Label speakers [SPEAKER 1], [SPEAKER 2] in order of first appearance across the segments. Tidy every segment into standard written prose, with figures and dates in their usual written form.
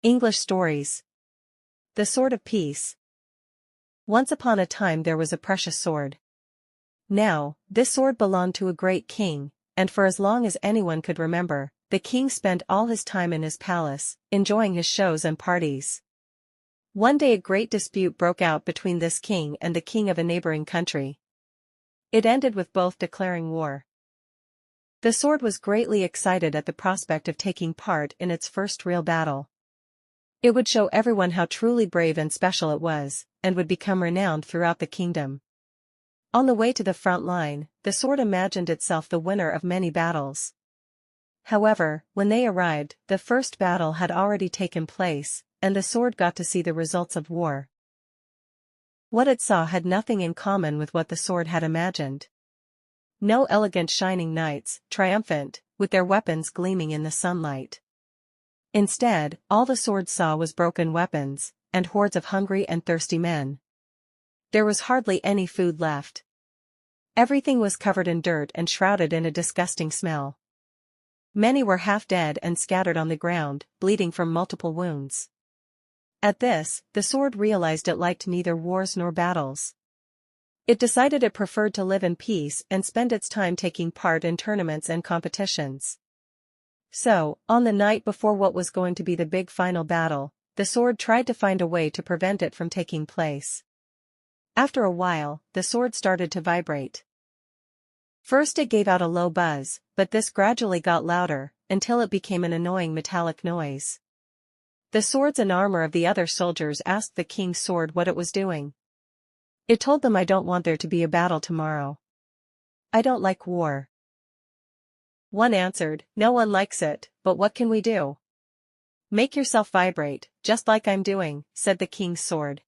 [SPEAKER 1] English stories. The Sword of Peace. Once upon a time there was a precious sword. Now, this sword belonged to a great king, and for as long as anyone could remember, the king spent all his time in his palace, enjoying his shows and parties. One day a great dispute broke out between this king and the king of a neighboring country. It ended with both declaring war. The sword was greatly excited at the prospect of taking part in its first real battle. It would show everyone how truly brave and special it was, and would become renowned throughout the kingdom. On the way to the front line, the sword imagined itself the winner of many battles. However, when they arrived, the first battle had already taken place, and the sword got to see the results of war. What it saw had nothing in common with what the sword had imagined. No elegant shining knights, triumphant, with their weapons gleaming in the sunlight. Instead, all the sword saw was broken weapons, and hordes of hungry and thirsty men. There was hardly any food left. Everything was covered in dirt and shrouded in a disgusting smell. Many were half dead and scattered on the ground, bleeding from multiple wounds. At this, the sword realized it liked neither wars nor battles. It decided it preferred to live in peace and spend its time taking part in tournaments and competitions. So, on the night before what was going to be the big final battle, the sword tried to find a way to prevent it from taking place. After a while, the sword started to vibrate. First it gave out a low buzz, but this gradually got louder, until it became an annoying metallic noise. The swords and armor of the other soldiers asked the king's sword what it was doing. It told them, "I don't want there to be a battle tomorrow. I don't like war." One answered, "No one likes it, but what can we do?" "Make yourself vibrate, just like I'm doing," said the king's sword.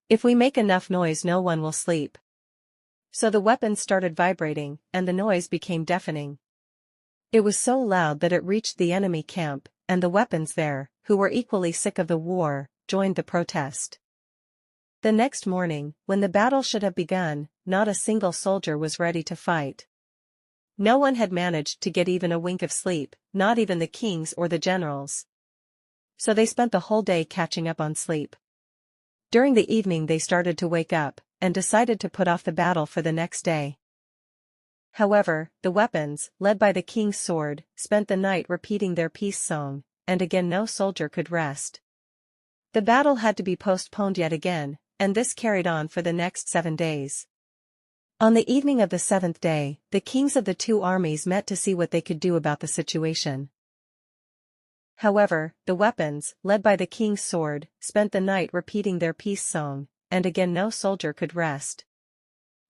[SPEAKER 1] "If we make enough noise no one will sleep." So the weapons started vibrating, and the noise became deafening. It was so loud that it reached the enemy camp, and the weapons there, who were equally sick of the war, joined the protest. The next morning, when the battle should have begun, not a single soldier was ready to fight. No one had managed to get even a wink of sleep, not even the kings or the generals. So they spent the whole day catching up on sleep. During the evening they started to wake up, and decided to put off the battle for the next day. However, the weapons, led by the king's sword, spent the night repeating their peace song, and again no soldier could rest. The battle had to be postponed yet again, and this carried on for the next 7 days. On the evening of the 7th day, the kings of the two armies met to see what they could do about the situation. However, the weapons, led by the king's sword, spent the night repeating their peace song, and again no soldier could rest.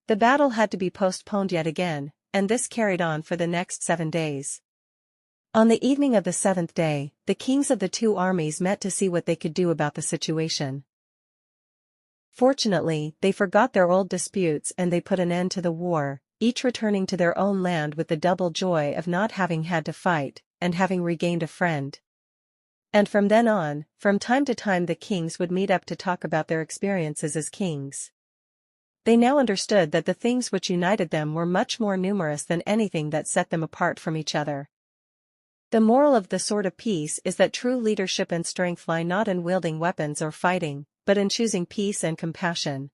[SPEAKER 1] The battle had to be postponed yet again, and this carried on for the next 7 days. On the evening of the 7th day, the kings of the two armies met to see what they could do about the situation. Fortunately, they forgot their old disputes and they put an end to the war, each returning to their own land with the double joy of not having had to fight, and having regained a friend. And from then on, from time to time the kings would meet up to talk about their experiences as kings. They now understood that the things which united them were much more numerous than anything that set them apart from each other. The moral of the Sword of Peace is that true leadership and strength lie not in wielding weapons or fighting, but in choosing peace and compassion.